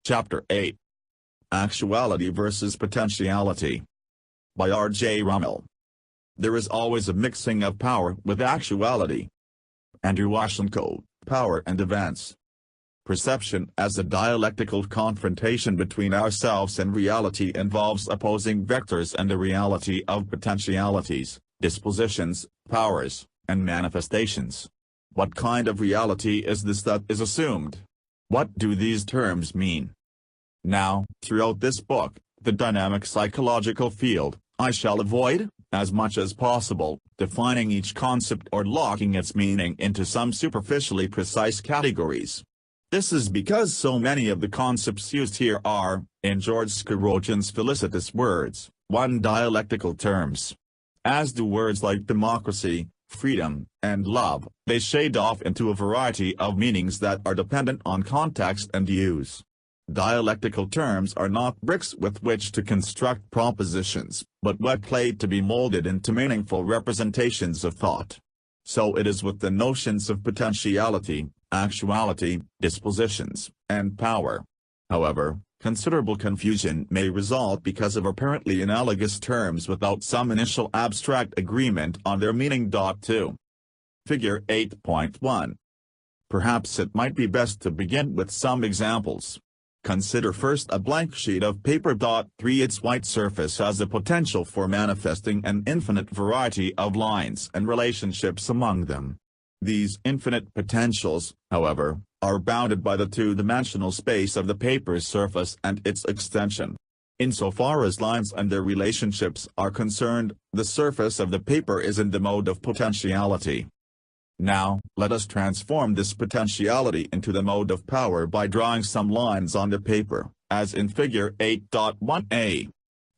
Chapter 8. Actuality versus Potentiality. By R. J. Rummel. There is always a mixing of power with actuality. Andrew Washenko, Power and Events. Perception as a dialectical confrontation between ourselves and reality involves opposing vectors and the reality of potentialities, dispositions, powers, and manifestations. What kind of reality is this that is assumed? What do these terms mean? Now, throughout this book, the dynamic psychological field, I shall avoid, as much as possible, defining each concept or locking its meaning into some superficially precise categories. This is because so many of the concepts used here are, in George Skorochin's felicitous words, one-dialectical terms. As do words like democracy, freedom, and love, they shade off into a variety of meanings that are dependent on context and use. Dialectical terms are not bricks with which to construct propositions, but wet clay to be molded into meaningful representations of thought. So it is with the notions of potentiality, actuality, dispositions, and power. However, considerable confusion may result because of apparently analogous terms without some initial abstract agreement on their meaning. 2. Figure 8.1. Perhaps it might be best to begin with some examples. Consider first a blank sheet of paper. 3. Its white surface has the potential for manifesting an infinite variety of lines and relationships among them. These infinite potentials, however, are bounded by the two-dimensional space of the paper's surface and its extension. Insofar as lines and their relationships are concerned, the surface of the paper is in the mode of potentiality. Now, let us transform this potentiality into the mode of power by drawing some lines on the paper, as in Figure 8.1a.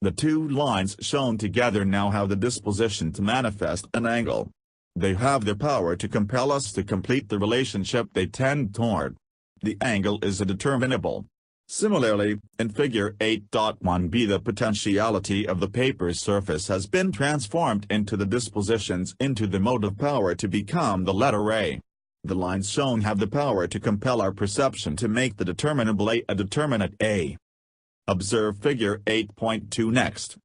The two lines shown together now have the disposition to manifest an angle. They have the power to compel us to complete the relationship they tend toward. The angle is a determinable. Similarly, in Figure 8.1b, the potentiality of the paper's surface has been transformed into the dispositions into the mode of power to become the letter A. The lines shown have the power to compel our perception to make the determinable A a determinate A. Observe Figure 8.2 next.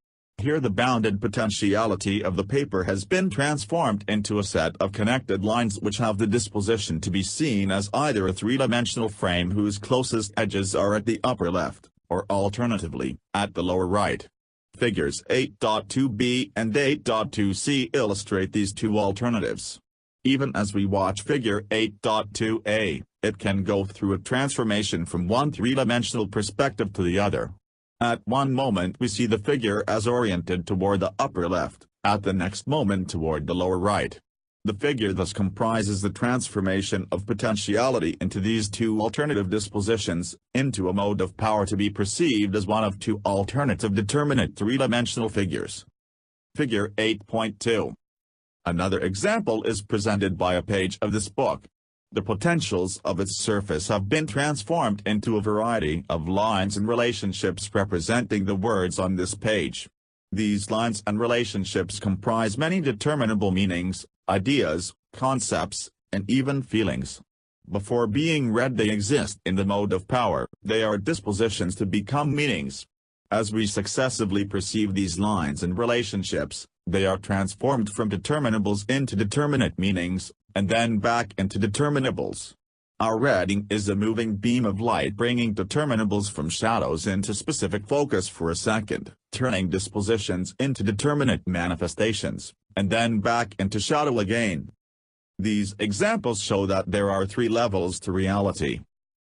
Here the bounded potentiality of the paper has been transformed into a set of connected lines which have the disposition to be seen as either a three-dimensional frame whose closest edges are at the upper left, or alternatively, at the lower right. Figures 8.2b and 8.2c illustrate these two alternatives. Even as we watch Figure 8.2a, it can go through a transformation from one three-dimensional perspective to the other. At one moment we see the figure as oriented toward the upper left, at the next moment toward the lower right. The figure thus comprises the transformation of potentiality into these two alternative dispositions, into a mode of power to be perceived as one of two alternative determinate three-dimensional figures. Figure 8.2. Another example is presented by a page of this book. The potentials of its surface have been transformed into a variety of lines and relationships representing the words on this page. These lines and relationships comprise many determinable meanings, ideas, concepts, and even feelings. Before being read they exist in the mode of power, they are dispositions to become meanings. As we successively perceive these lines and relationships, they are transformed from determinables into determinate meanings, and then back into determinables. Our reading is a moving beam of light bringing determinables from shadows into specific focus for a second, turning dispositions into determinate manifestations, and then back into shadow again. These examples show that there are three levels to reality.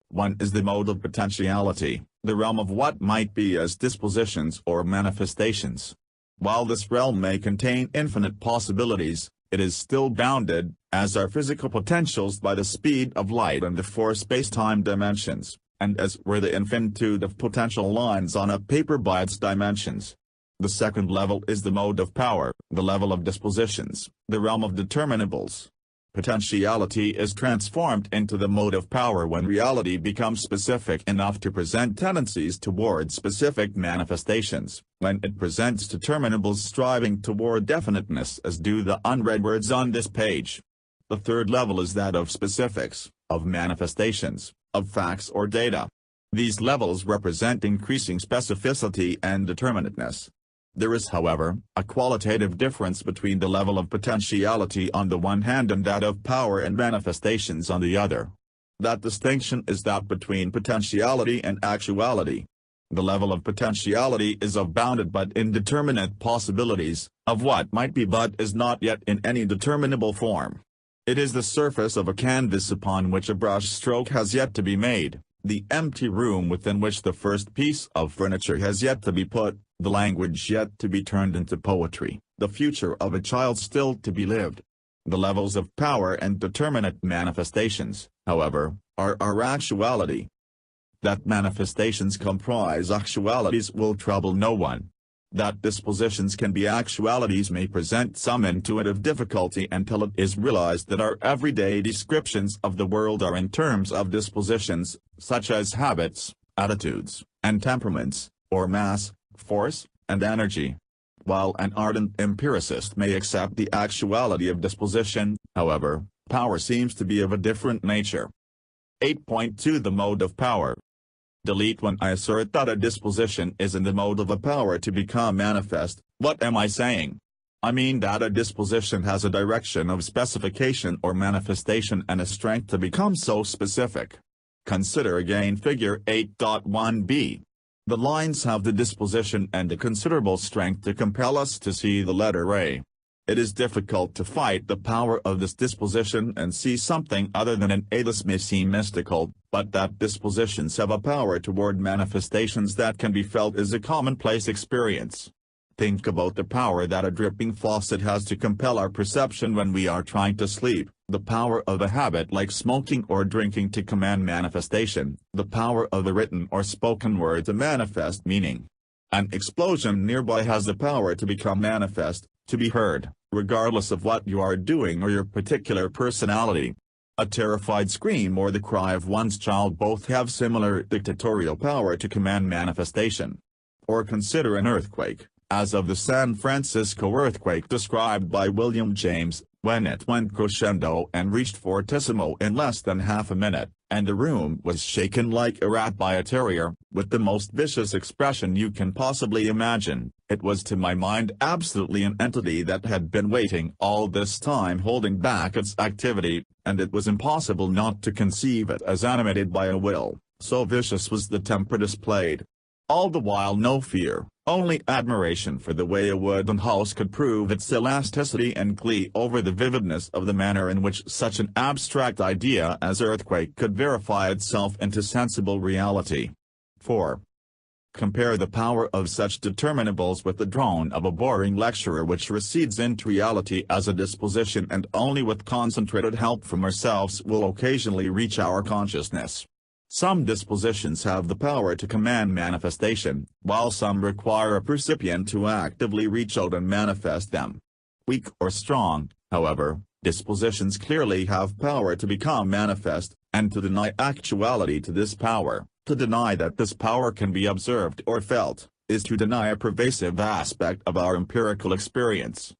One is the mode of potentiality, the realm of what might be as dispositions or manifestations. While this realm may contain infinite possibilities, it is still bounded, as are physical potentials, by the speed of light and the four space-time dimensions, and as were the infinitude of potential lines on a paper by its dimensions. The second level is the mode of power, the level of dispositions, the realm of determinables. Potentiality is transformed into the mode of power when reality becomes specific enough to present tendencies toward specific manifestations, when it presents determinables striving toward definiteness as do the unread words on this page. The third level is that of specifics, of manifestations, of facts or data. These levels represent increasing specificity and determinateness. There is, however, a qualitative difference between the level of potentiality on the one hand and that of power and manifestations on the other. That distinction is that between potentiality and actuality. The level of potentiality is of bounded but indeterminate possibilities, of what might be but is not yet in any determinable form. It is the surface of a canvas upon which a brush stroke has yet to be made, the empty room within which the first piece of furniture has yet to be put, the language yet to be turned into poetry, the future of a child still to be lived. The levels of power and determinate manifestations, however, are our actuality. That manifestations comprise actualities will trouble no one. That dispositions can be actualities may present some intuitive difficulty until it is realized that our everyday descriptions of the world are in terms of dispositions, such as habits, attitudes, and temperaments, or mass, force, and energy. While an ardent empiricist may accept the actuality of disposition, however, power seems to be of a different nature. 8.2 The mode of power. Delete When I assert that a disposition is in the mode of a power to become manifest, what am I saying? I mean that a disposition has a direction of specification or manifestation and a strength to become so specific. Consider again Figure 8.1b. The lines have the disposition and a considerable strength to compel us to see the letter A. It is difficult to fight the power of this disposition and see something other than an A. This may seem mystical, but that dispositions have a power toward manifestations that can be felt is a commonplace experience. Think about the power that a dripping faucet has to compel our perception when we are trying to sleep, the power of a habit like smoking or drinking to command manifestation, the power of the written or spoken word to manifest meaning. An explosion nearby has the power to become manifest, to be heard, regardless of what you are doing or your particular personality. A terrified scream or the cry of one's child both have similar dictatorial power to command manifestation. Or consider an earthquake, as of the San Francisco earthquake described by William James, when it went crescendo and reached fortissimo in less than half a minute, and the room was shaken like a rat by a terrier, with the most vicious expression you can possibly imagine. It was to my mind absolutely an entity that had been waiting all this time holding back its activity, and it was impossible not to conceive it as animated by a will, so vicious was the temper displayed. All the while no fear, only admiration for the way a wooden house could prove its elasticity and glee over the vividness of the manner in which such an abstract idea as earthquake could verify itself into sensible reality. 4. Compare the power of such determinables with the drone of a boring lecturer which recedes into reality as a disposition and only with concentrated help from ourselves will occasionally reach our consciousness. Some dispositions have the power to command manifestation, while some require a percipient to actively reach out and manifest them. Weak or strong, however, dispositions clearly have power to become manifest, and to deny actuality to this power, to deny that this power can be observed or felt, is to deny a pervasive aspect of our empirical experience.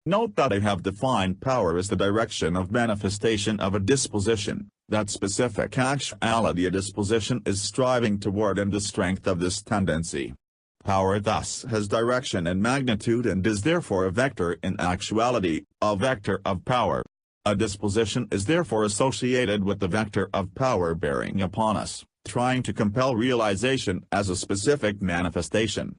Note that I have defined power as the direction of manifestation of a disposition, that specific actuality a disposition is striving toward and the strength of this tendency. Power thus has direction and magnitude and is therefore a vector in actuality, a vector of power. A disposition is therefore associated with the vector of power bearing upon us, trying to compel realization as a specific manifestation.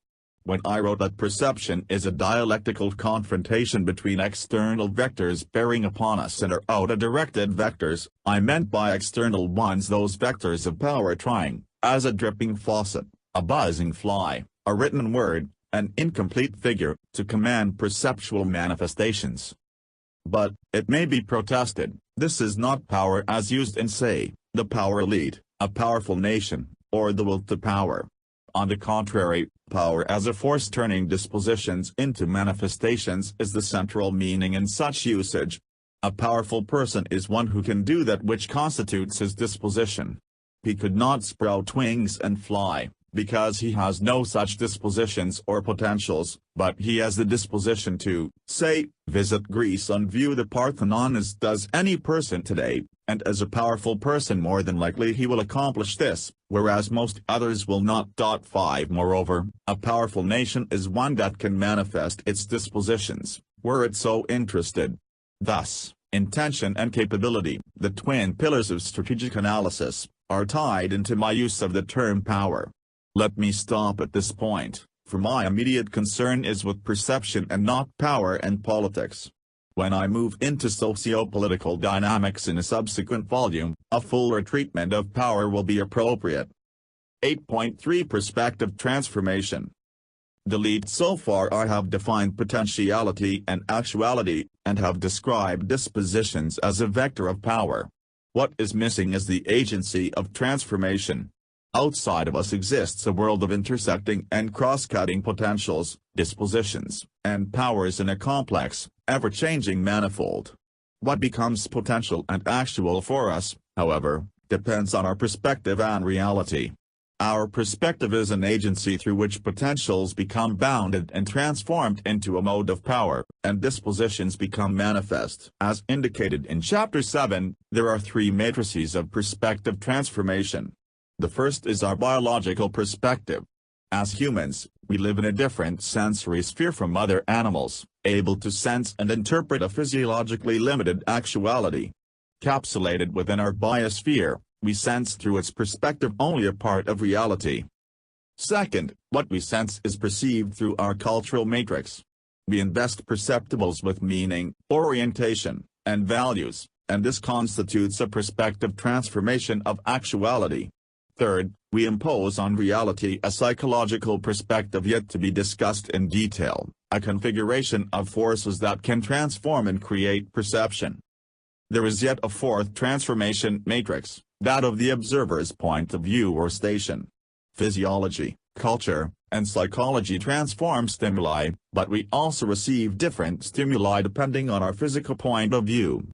When I wrote that perception is a dialectical confrontation between external vectors bearing upon us and our outer-directed vectors, I meant by external ones those vectors of power trying, as a dripping faucet, a buzzing fly, a written word, an incomplete figure, to command perceptual manifestations. But, it may be protested, this is not power as used in say, the power elite, a powerful nation, or the will to power. On the contrary, power as a force turning dispositions into manifestations is the central meaning in such usage. A powerful person is one who can do that which constitutes his disposition. He could not sprout wings and fly, because he has no such dispositions or potentials, but he has the disposition to, say, visit Greece and view the Parthenon as does any person today, and as a powerful person more than likely he will accomplish this, whereas most others will not. 5 Moreover, a powerful nation is one that can manifest its dispositions, were it so interested. Thus, intention and capability, the twin pillars of strategic analysis, are tied into my use of the term power. Let me stop at this point, for my immediate concern is with perception and not power and politics. When I move into socio-political dynamics in a subsequent volume, a fuller treatment of power will be appropriate. 8.3 Perspective Transformation. Delete. So far I have defined potentiality and actuality, and have described dispositions as a vector of power. What is missing is the agency of transformation. Outside of us exists a world of intersecting and cross-cutting potentials, dispositions, and powers in a complex, ever-changing manifold. What becomes potential and actual for us, however, depends on our perspective and reality. Our perspective is an agency through which potentials become bounded and transformed into a mode of power, and dispositions become manifest. As indicated in Chapter 7, there are 3 matrices of perspective transformation. The first is our biological perspective. As humans, we live in a different sensory sphere from other animals, able to sense and interpret a physiologically limited actuality. Capsulated within our biosphere, we sense through its perspective only a part of reality. Second, what we sense is perceived through our cultural matrix. We invest perceptibles with meaning, orientation, and values, and this constitutes a perspective transformation of actuality. Third, we impose on reality a psychological perspective yet to be discussed in detail, a configuration of forces that can transform and create perception. There is yet a fourth transformation matrix, that of the observer's point of view or station. Physiology, culture, and psychology transform stimuli, but we also receive different stimuli depending on our physical point of view.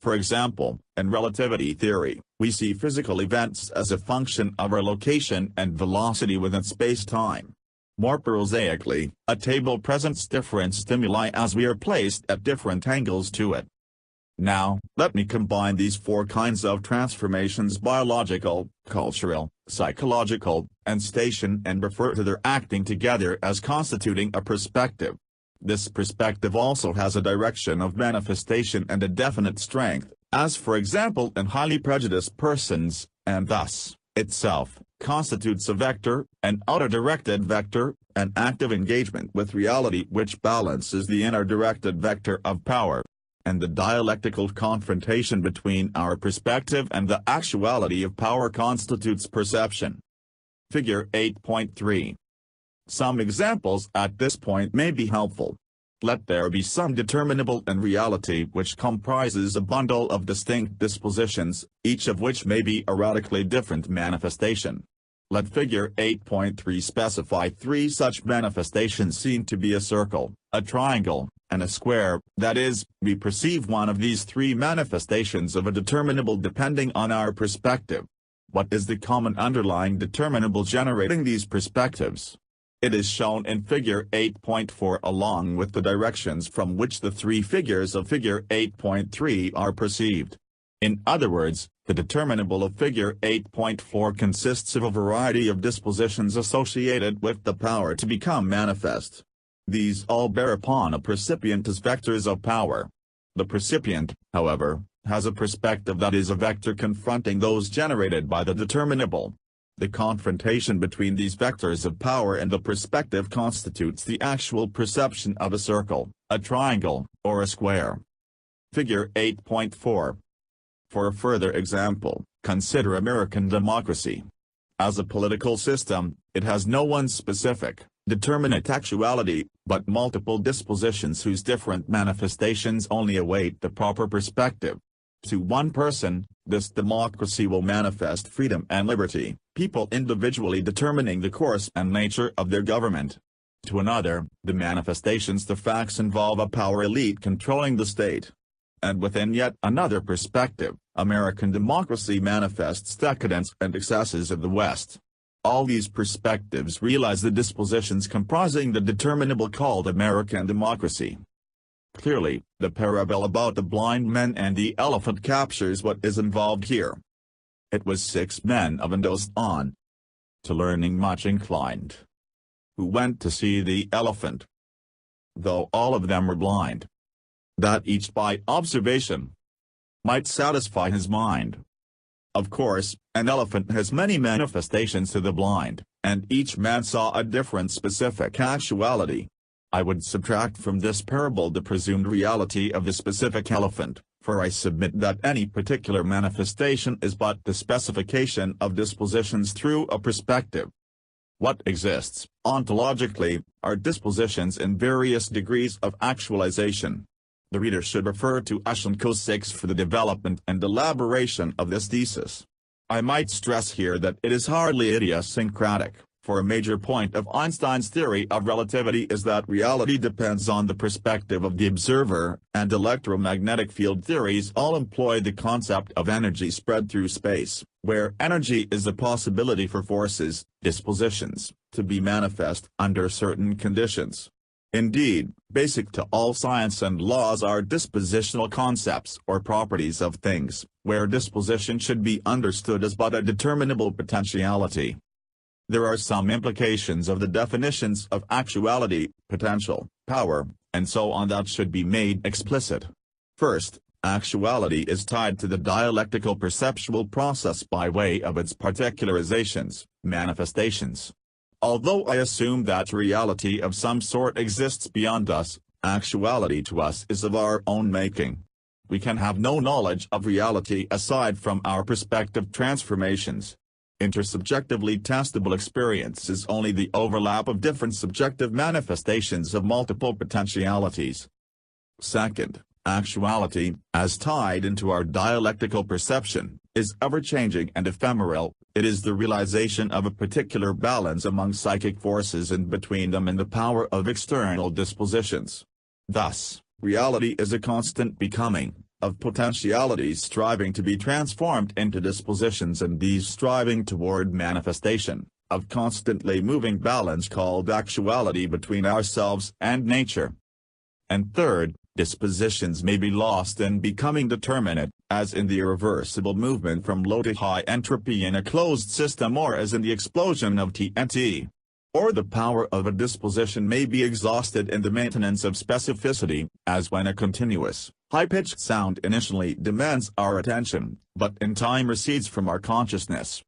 For example, in relativity theory, we see physical events as a function of our location and velocity within space-time. More prosaically, a table presents different stimuli as we are placed at different angles to it. Now, let me combine these 4 kinds of transformations: biological, cultural, psychological, and station, and refer to their acting together as constituting a perspective. This perspective also has a direction of manifestation and a definite strength, as for example in highly prejudiced persons, and thus, itself, constitutes a vector, an outer-directed vector, an active engagement with reality which balances the inner-directed vector of power, and the dialectical confrontation between our perspective and the actuality of power constitutes perception. Figure 8.3. Some examples at this point may be helpful. Let there be some determinable in reality which comprises a bundle of distinct dispositions, each of which may be a radically different manifestation. Let Figure 8.3 specify 3 such manifestations seen to be a circle, a triangle, and a square. That is, we perceive one of these 3 manifestations of a determinable depending on our perspective. What is the common underlying determinable generating these perspectives? It is shown in Figure 8.4 along with the directions from which the 3 figures of Figure 8.3 are perceived. In other words, the determinable of Figure 8.4 consists of a variety of dispositions associated with the power to become manifest. These all bear upon a percipient as vectors of power. The percipient, however, has a perspective that is a vector confronting those generated by the determinable. The confrontation between these vectors of power and the perspective constitutes the actual perception of a circle, a triangle, or a square. Figure 8.4. For a further example, consider American democracy. As a political system, it has no one specific, determinate actuality, but multiple dispositions whose different manifestations only await the proper perspective. To one person, this democracy will manifest freedom and liberty, people individually determining the course and nature of their government. To another, the manifestations, the facts involve a power elite controlling the state. And within yet another perspective, American democracy manifests decadence and excesses of the West. All these perspectives realize the dispositions comprising the determinable called American democracy. Clearly, the parable about the blind men and the elephant captures what is involved here. It was 6 men of Indos on to learning much inclined, who went to see the elephant, though all of them were blind, that each by observation might satisfy his mind. Of course, an elephant has many manifestations to the blind, and each man saw a different specific actuality. I would subtract from this parable the presumed reality of the specific elephant, for I submit that any particular manifestation is but the specification of dispositions through a perspective. What exists, ontologically, are dispositions in various degrees of actualization. The reader should refer to Ushenko 6 for the development and elaboration of this thesis. I might stress here that it is hardly idiosyncratic, for a major point of Einstein's theory of relativity is that reality depends on the perspective of the observer, and electromagnetic field theories all employ the concept of energy spread through space, where energy is a possibility for forces, dispositions, to be manifest under certain conditions. Indeed, basic to all science and laws are dispositional concepts or properties of things, where disposition should be understood as but a determinable potentiality. There are some implications of the definitions of actuality, potential, power, and so on that should be made explicit. First, actuality is tied to the dialectical perceptual process by way of its particularizations, manifestations. Although I assume that reality of some sort exists beyond us, actuality to us is of our own making. We can have no knowledge of reality aside from our perspective transformations. Intersubjectively testable experience is only the overlap of different subjective manifestations of multiple potentialities. Second, actuality, as tied into our dialectical perception, is ever-changing and ephemeral. It is the realization of a particular balance among psychic forces and between them and the power of external dispositions. Thus, reality is a constant becoming, of potentialities striving to be transformed into dispositions and these striving toward manifestation, of constantly moving balance called actuality between ourselves and nature. And third, dispositions may be lost in becoming determinate, as in the irreversible movement from low to high entropy in a closed system or as in the explosion of TNT. Or the power of a disposition may be exhausted in the maintenance of specificity, as when a continuous, high-pitched sound initially demands our attention, but in time recedes from our consciousness.